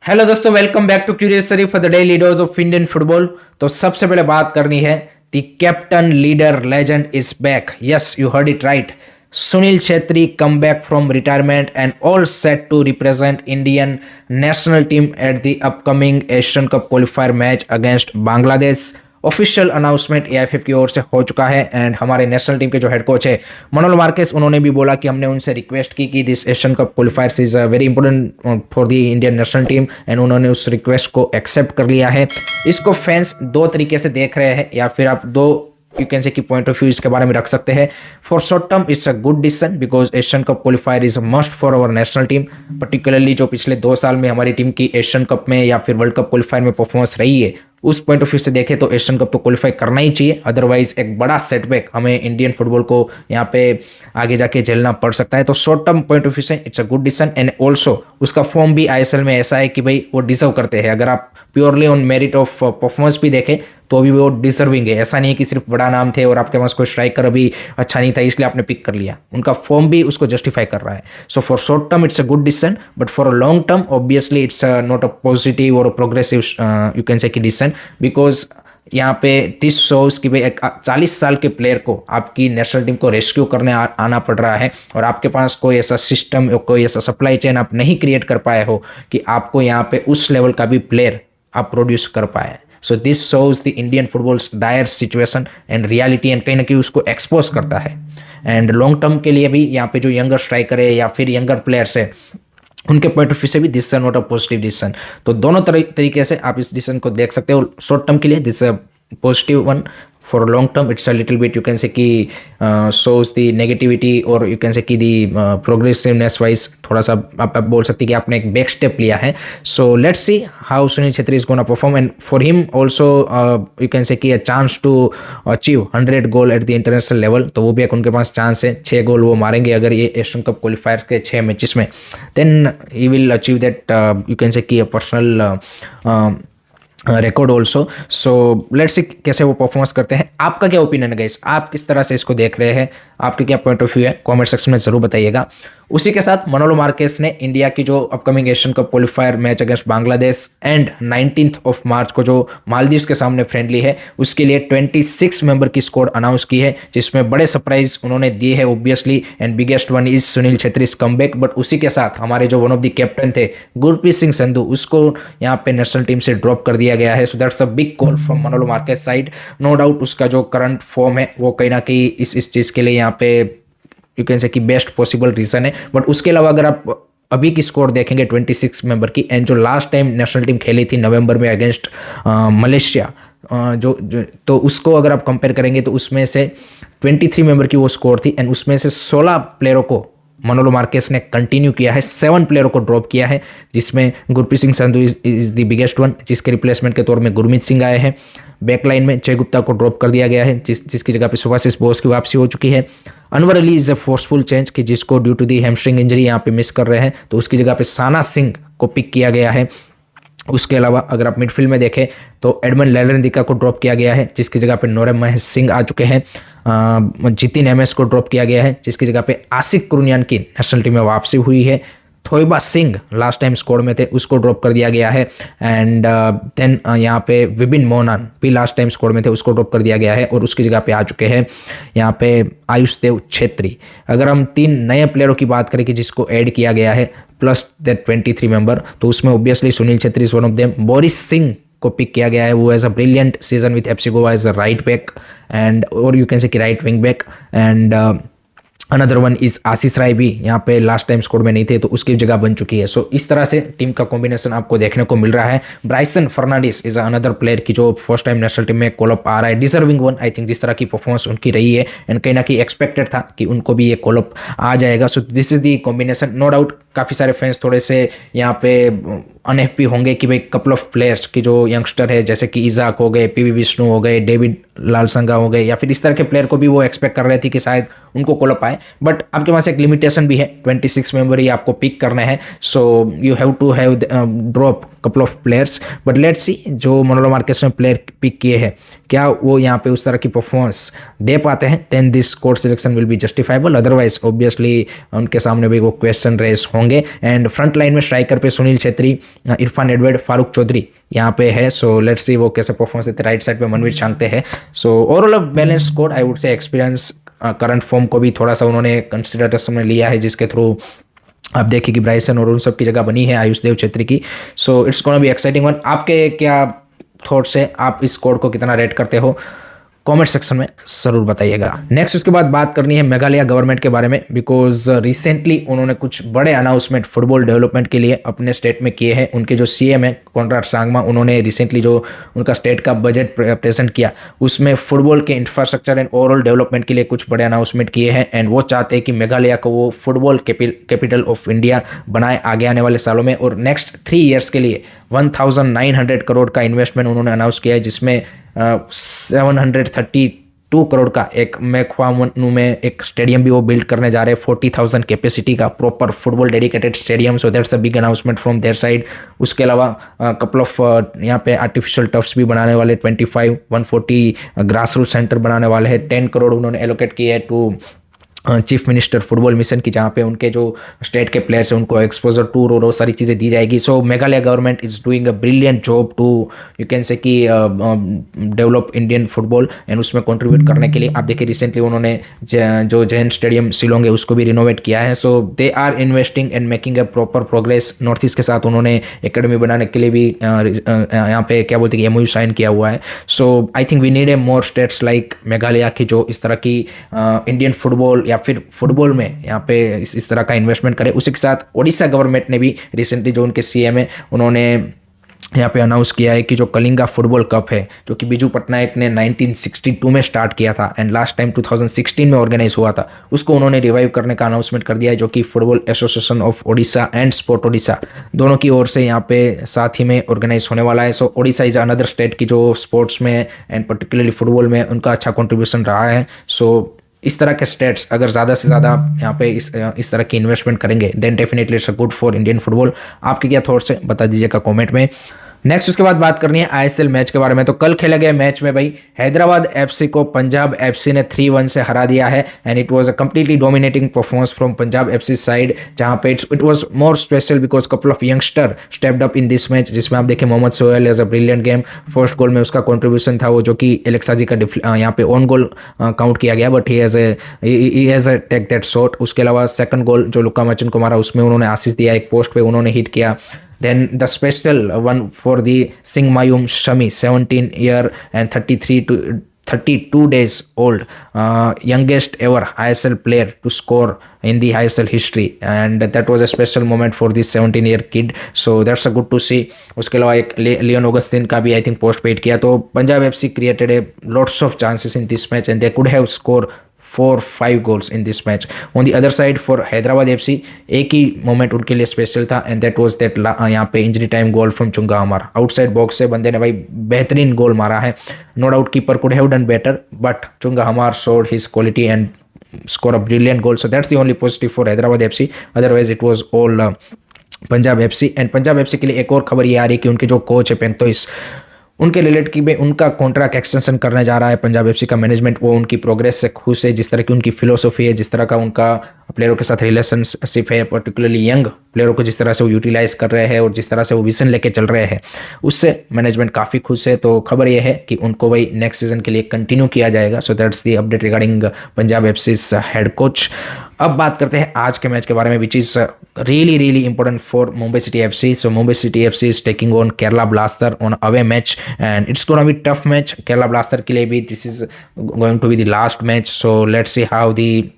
Hello दोस्तों, welcome back to curiosary for the daily dose of Indian football. तो सबसे पहले बात करनी है, the captain leader legend is back. Yes, you heard it right. Sunil Chhetri come back from retirement and all set to represent Indian national team at the upcoming Asian cup qualifier match against Bangladesh. Official announcement AIFF की ओर से हो चुका है and हमारे national team के जो head coach है मनोल मार्केस, उन्होंने भी बोला कि हमने उनसे रिक्वेस्ट की कि this Asian cup क्वालिफायर्स is very important for the Indian national team and उन्होंने उस रिक्वेस्ट को एक्सेप्ट कर लिया है। इसको फैंस दो तरीके से देख रहे हैं, या फिर आप दो यू कैन से की पॉइंट ऑफ व्यू इसके बारे में रख सकते हैं। For short term it's a good decision because Asian cup qualifier is a must for our national team, particularly जो पिछले 2 साल में हमारी टीम की एशियन कप में या फिर वर्ल्ड कप क्वालिफायर में परफॉर्मेंस रही है। उस पॉइंट ऑफ व्यू से देखें तो एशियन कप तो क्वालिफाई करना ही चाहिए, अदरवाइज एक बड़ा सेटबैक हमें इंडियन फुटबॉल को यहाँ पे आगे जाके झेलना पड़ सकता है। तो short term point of view से it's a good decision and also उसका फॉर्म भी आईएसएल में ऐसा है कि भाई वो डिजर्व करते हैं। अगर आप purely on merit of performance भी देखें तो अभी वो डिजर्विंग है। ऐसा नहीं है कि सिर्फ बड़ा नाम थे और आपके पास कोई स्ट्राइकर अभी अच्छा नहीं था इसलिए आपने पिक कर लिया, उनका फॉर्म भी उसको जस्टिफाई कर रहा है। So for short term it's a good decision, but for a long term obviously it's not a positive और प्रोग्रेसिव यू कैन से की डिसीजन, बिकॉज यहाँ पे 30 शोज की भाई एक 40 साल के प्लेयर को आपकी नेशनल टीम को रेस्क्यू करने आना पड़ रहा है और आपके पास कोई ऐसा सिस्टम, कोई ऐसा सप्लाई चेन आप नहीं क्रिएट कर पाए हो कि आपको यहाँ पे उस लेवल का भी प्लेयर आप प्रोड्यूस कर पाए। So this shows the Indian football's dire situation and reality and कहीं ना कहीं उसको एक्सपोज करता है। एंड लॉन्ग टर्म के लिए भी यहाँ पे जो यंगर स्ट्राइकर है या फिर यंगर प्लेयर्स है उनके पॉइंट ऑफ व्यू से भी this not a positive decision. तो दोनों तरीके से आप इस डिसीजन को देख सकते हो। शॉर्ट टर्म के लिए this positive one, for long term it's a little bit you can say कि शोज द नेगेटिविटी और यू कैन से कि दी प्रोग्रेसिवनेस वाइज थोड़ा सा आप बोल सकते हैं कि आपने एक बैक स्टेप लिया है। So let's see how Sunil Chhetri is gonna perform and for him also you can say कि a chance to achieve 100 goal at the international level. तो वो भी एक उनके पास चांस है, 6 गोल वो मारेंगे अगर ये एशियन कप क्वालिफायर के 6 मैचेस में, then he will achieve that you can say कि a personal record also. So let's see कैसे वो परफॉर्मेंस करते हैं। आपका क्या ओपिनियन है गाइस, आप किस तरह से इसको देख रहे हैं, आपके क्या पॉइंट ऑफ व्यू है, कमेंट सेक्शन में जरूर बताइएगा। उसी के साथ मनोलो मार्केस ने इंडिया की जो upcoming Asian cup qualifier match against Bangladesh and 19 मार्च को जो मालदीव्स के सामने फ्रेंडली है उसके लिए 26 मेंबर की स्क्वाड अनाउंस की है, जिसमें बड़े सरप्राइज उन्होंने दिए है obviously, and biggest one is Sunil Chhetri's comeback. But उसी के साथ हमारे जो वन ऑफ द कैप्टन थे गुरप्रीत सिंह संधू, उसको यहाँ पे नेशनल टीम से ड्रॉप कर दिया गया है। So that's a big call from Manolo Marquez side. No doubt उसका जो करंट फॉर्म है वो कहीं ना कहीं इस चीज़ के लिए यहाँ पे यू कैन से कि बेस्ट पॉसिबल रीजन है। बट उसके अलावा अगर आप अभी की स्कोर देखेंगे 26 मेंबर की, एंड जो लास्ट टाइम नेशनल टीम खेली थी नवंबर में अगेंस्ट मलेशिया, जो तो उसको अगर आप कंपेयर करेंगे तो उसमें से 23 मेंबर की वो स्कोर थी एंड उसमें से 16 प्लेयरों को मनोलो मार्केस ने कंटिन्यू किया है, 7 प्लेयरों को ड्रॉप किया है, जिसमें Gurpreet Singh Sandhu is the biggest one, जिसके रिप्लेसमेंट के तौर में गुरमीत सिंह आए हैं। बैकलाइन में जय गुप्ता को ड्रॉप कर दिया गया है, जिसकी जगह पे सुभाषिस बोस की वापसी हो चुकी है। Anwar Ali is a forceful change कि जिसको due to the hamstring injury यहाँ पे मिस कर रहे हैं, तो उसकी जगह पे साना सिंह को पिक किया गया है। उसके अलावा अगर आप मिडफील्ड में देखें तो एडमंड लेलरंदिका को ड्रॉप किया गया है, जिसकी जगह पे नोरेम महेश सिंह आ चुके हैं। जितिन एमएस को ड्रॉप किया गया है, जिसकी जगह पे आसिक कुरुनियान की नेशनल टीम में वापसी हुई है। थोइबा सिंह लास्ट टाइम स्क्वाड में थे, उसको ड्रॉप कर दिया गया है। एंड देन यहाँ पे विपिन मोहनन भी लास्ट टाइम स्क्वाड में थे, उसको ड्रॉप कर दिया गया है और उसकी जगह पे आ चुके हैं यहाँ पे आयुष देव छेत्री। अगर हम 3 नए प्लेयरों की बात करें कि जिसको ऐड किया गया है प्लस दैट 23 मेंबर, तो उसमें obviously Sunil Chhetri is one of them. Boris Singh को पिक किया गया है, वो as a brilliant season with FC Goa as a right back and और यू कैन से कि right wing back. And another one is Ashish Rai भी यहाँ पे लास्ट टाइम स्कोर में नहीं थे, तो उसकी जगह बन चुकी है। सो इस तरह से टीम का कॉम्बिनेशन आपको देखने को मिल रहा है। ब्राइसन फर्नांडिस इज अनदर प्लेयर की जो फर्स्ट टाइम नेशनल टीम में कॉल अप आ रहा है, डिजर्विंग वन। आई थिंक जिस तरह की परफॉर्मेंस उनकी रही है एंड कहीं ना कहीं एक्सपेक्टेड था कि उनको भी ये कॉल अप आ जाएगा। So this is the combination. No doubt काफ़ी सारे फैंस थोड़े से यहाँ पे अनहैप्पी होंगे कि भाई कपल ऑफ प्लेयर्स की जो यंगस्टर है जैसे कि इजाक हो गए, पीवी विष्णु हो गए, डेविड लालसंगा हो गए, या फिर इस तरह के प्लेयर को भी वो एक्सपेक्ट कर रहे थे कि शायद उनको कॉल अप आए। बट आपके पास एक लिमिटेशन भी है, 26 मेंबर ही आपको पिक करना है। So you have to have drop couple of players. But let's see जो मनोलो मार्केस ने प्लेयर पिक किए हैं क्या वो यहाँ पे उस तरह की परफॉर्मेंस दे पाते हैं, then this course selection will be justifiable. Otherwise obviously उनके सामने भी वो क्वेश्चन रेस होंगे होंगे। एंड फ्रंट लाइन में स्ट्राइकर पे सुनील छेत्री, इरफान एडवर्ड, फारूक चौधरी यहाँ पे है। सो लेट्स सी वो कैसे परफॉर्मेंस देते। राइट साइड पे मनवीर चांगते हैं। So overall balance squad, I would say experience, current form को भी थोड़ा सा उन्होंने कंसिडरेशन में लिया है, जिसके थ्रू आप देखिए कि ब्राइसन और उन सब की जगह बनी है आयुष देव छेत्री की। So it's gonna be exciting one. आपके क्या थॉट्स है, आप इस स्क्वाड को कितना रेट करते हो, कमेंट सेक्शन में ज़रूर बताइएगा। नेक्स्ट उसके बाद बात करनी है मेघालय गवर्नमेंट के बारे में, बिकॉज रिसेंटली उन्होंने कुछ बड़े अनाउंसमेंट फुटबॉल डेवलपमेंट के लिए अपने स्टेट में किए हैं। उनके जो सीएम है कॉनराड सांगमा, उन्होंने रिसेंटली जो उनका स्टेट का बजट प्रेजेंट किया, उसमें फुटबॉल के इंफ्रास्ट्रक्चर एंड ओवरऑल डेवलपमेंट के लिए कुछ बड़े अनाउंसमेंट किए हैं। एंड वो चाहते हैं कि मेघालय को वो फुटबॉल कैपिटल ऑफ इंडिया बनाए आगे आने वाले सालों में। और नेक्स्ट 3 ईयर्स के लिए 1900 करोड़ का इन्वेस्टमेंट उन्होंने अनाउंस किया है, जिसमें 732 करोड़ का एक मेखवामनु में एक स्टेडियम भी वो बिल्ड करने जा रहे हैं, 40,000 कैपेसिटी का proper football dedicated stadium. So that's a big announcement from their side. उसके अलावा कपल ऑफ यहाँ पे आर्टिफिशियल टर्फ्स भी बनाने वाले, 25 140 ग्रास रूट सेंटर बनाने वाले हैं। 10 करोड़ उन्होंने एलोकेट किए हैं to chief minister football mission की, जहाँ पे उनके जो स्टेट के प्लेयर्स हैं उनको एक्सपोजर टूर और वो सारी चीज़ें दी जाएगी। So Meghalaya government is doing a brilliant job to, you can say कि डेवलप इंडियन फुटबॉल एंड उसमें कंट्रीब्यूट करने के लिए। आप देखिए रिसेंटली उन्होंने जो जैन स्टेडियम शिलोंग है उसको भी रिनोवेट किया है। So they are investing and making a proper progress. North east के साथ उन्होंने एकेडमी बनाने के लिए भी यहाँ पे क्या बोलते हैं कि MOU साइन किया हुआ है। So I think we need a more states like Meghalaya की जो इस तरह की इंडियन फुटबॉल या फिर फुटबॉल में यहाँ पे इस तरह का इन्वेस्टमेंट करे। उसी के साथ ओडिशा गवर्नमेंट ने भी रिसेंटली, जो उनके सीएम है, उन्होंने यहाँ पे अनाउंस किया है कि जो कलिंगा फुटबॉल कप है, जो कि बिजू पटनायक ने 1962 में स्टार्ट किया था एंड लास्ट टाइम 2016 में ऑर्गेनाइज हुआ था, उसको उन्होंने रिवाइव करने का अनाउंसमेंट कर दिया है, जो कि football association of Odisha and sport Odisha दोनों की ओर से यहाँ पे साथ ही में ऑर्गेनाइज होने वाला है। सो ओडिशा इज अनदर स्टेट की जो स्पोर्ट्स में एंड पर्टिकुलरली फुटबॉल में उनका अच्छा कॉन्ट्रीब्यूशन रहा है। सो इस तरह के स्टेट्स अगर ज़्यादा से ज़्यादा यहाँ पे इस तरह की इन्वेस्टमेंट करेंगे, then definitely it's a good for Indian football. आपके क्या थॉट्स है बता दीजिएगा कमेंट में। नेक्स्ट उसके बाद बात करनी है ISL मैच के बारे में। तो कल खेले गए मैच में भाई हैदराबाद FC को पंजाब FC ने 3-1 से हरा दिया है and it was a completely dominating performance from Punjab FC side, जहां पे it was more special because couple of youngster stepped up in this match, जिसमें आप देखें Mohammed Suhail as a brilliant game. First goal में उसका कॉन्ट्रीब्यूशन था वो, जो कि एलेक्सा जी का यहाँ पे ऑन गोल काउंट किया गया, but he has a take that shot. उसके अलावा सेकंड गोल जो लुका मचन को मारा, उसमें उन्होंने आसिस दिया, एक पोस्ट पे उन्होंने हिट किया। Then the special one for the Singh Mayum Shami, 17 year and 32 days old, youngest ever ISL player to score in the ISL history, and that was a special moment for this 17-year kid. So that's a good to see. उसके अलावा एक Leone Augustine का भी I think post paid किया। तो Punjab FC created a lots of chances in this match and they could have scored 4-5 goals in this match. On the other side for Hyderabad FC, एक ही moment उनके लिए special था and that was that यहाँ पे injury time goal from Chunga Amar. Outside box से बंदे ने भाई बेहतरीन गोल मारा है। No doubt keeper could have done better, but Chunga Amar showed his quality and score a brilliant goal. So that's the only positive for Hyderabad FC. Otherwise it was all Punjab FC. And Punjab FC के लिए एक और खबर ये आ रही है कि उनके जो कोच है पेंतोइस, उनके रिलेट की में उनका कॉन्ट्रैक्ट एक्सटेंशन करने जा रहा है पंजाब FC का मैनेजमेंट। वो उनकी प्रोग्रेस से खुश है, जिस तरह की उनकी फिलोसॉफी है, जिस तरह का उनका प्लेयरों के साथ रिलेशनशिप है, पर्टिकुलरली यंग प्लेयरों को जिस तरह से वो यूटिलाइज कर रहे हैं और जिस तरह से वो विजन लेके चल रहे हैं, उससे मैनेजमेंट काफ़ी खुश है। तो खबर ये है कि उनको वही नेक्स्ट सीजन के लिए कंटिन्यू किया जाएगा। So that's the update regarding Punjab FC head coach. अब बात करते हैं आज के मैच के बारे में, which is really important for Mumbai City FC. So Mumbai City FC is taking on Kerala Blaster on away match and it's gonna be tough match Kerala Blaster के लिए भी. This is going to be the last match. So let's see how the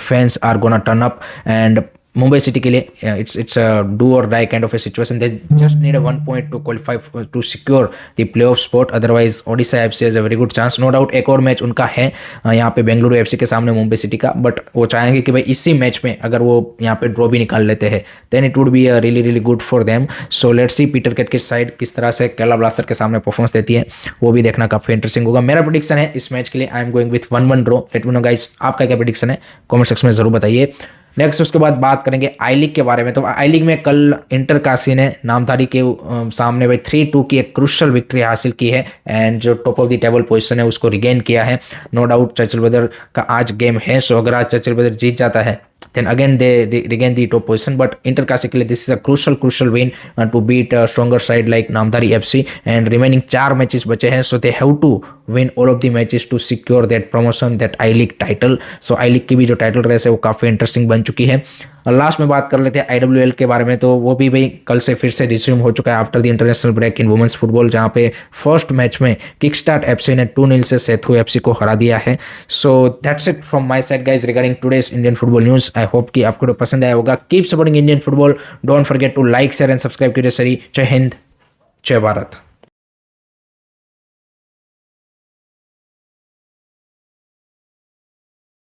fans are gonna turn up, and Mumbai City के लिए it's a do or die kind of a situation. They just need a 1 point to qualify to secure the playoff spot. Otherwise Odisha FC has a very good chance. No doubt एक और match उनका है यहाँ पे Bengaluru FC के सामने Mumbai city का, but वो चाहेंगे कि भाई इसी मैच में अगर वो यहाँ पे ड्रॉ भी निकाल लेते हैं then it would be a really good for them. So let's see Peter Cat की साइड किस तरह से केरला ब्लास्टर के सामने परफॉर्मेंस देती है, वो भी देखना काफी इंटरेस्टिंग होगा. मेरा प्रेडिक्शन है इस मैच के लिए, I am going with 1-1 draw. Let me know guys आपका क्या प्रेडिक्शन है, कमेंट सेक्शन में जरूर बताइए. नेक्स्ट उसके बाद बात करेंगे आई लीग के बारे में. तो आई लीग में कल इंटर काशी ने नामधारी के सामने भाई 3-2 की एक क्रूशल विक्ट्री हासिल की है एंड जो top of the table position है उसको रिगेन किया है. नो डाउट चर्चिल ब्रदर का आज गेम है. सो अगर आज चर्चिल ब्रदर जीत जाता है then again they regain the top position. But Inter classically this is a crucial win to beat a stronger side like Namdari FC, and remaining 4 matches बचे हैं, so they have to win all of the matches to secure that promotion, that I league title. So I league की भी जो title race है वो काफ़ी interesting बन चुकी है. लास्ट में बात कर लेते हैं IWL के बारे में, तो वो भी भाई कल से फिर से रिज्यूम हो चुका है after the international break in women's football, जहाँ पे फर्स्ट मैच में किकस्टार्ट FC ने 2-0 से सेथु FC को हरा दिया है. So that's it from my side guys regarding today's Indian football news. I hope कि आपको पसंद आया होगा. Keep supporting Indian football. Don't forget to like share and subscribe. Curious sorry. जय हिंद, जय भारत.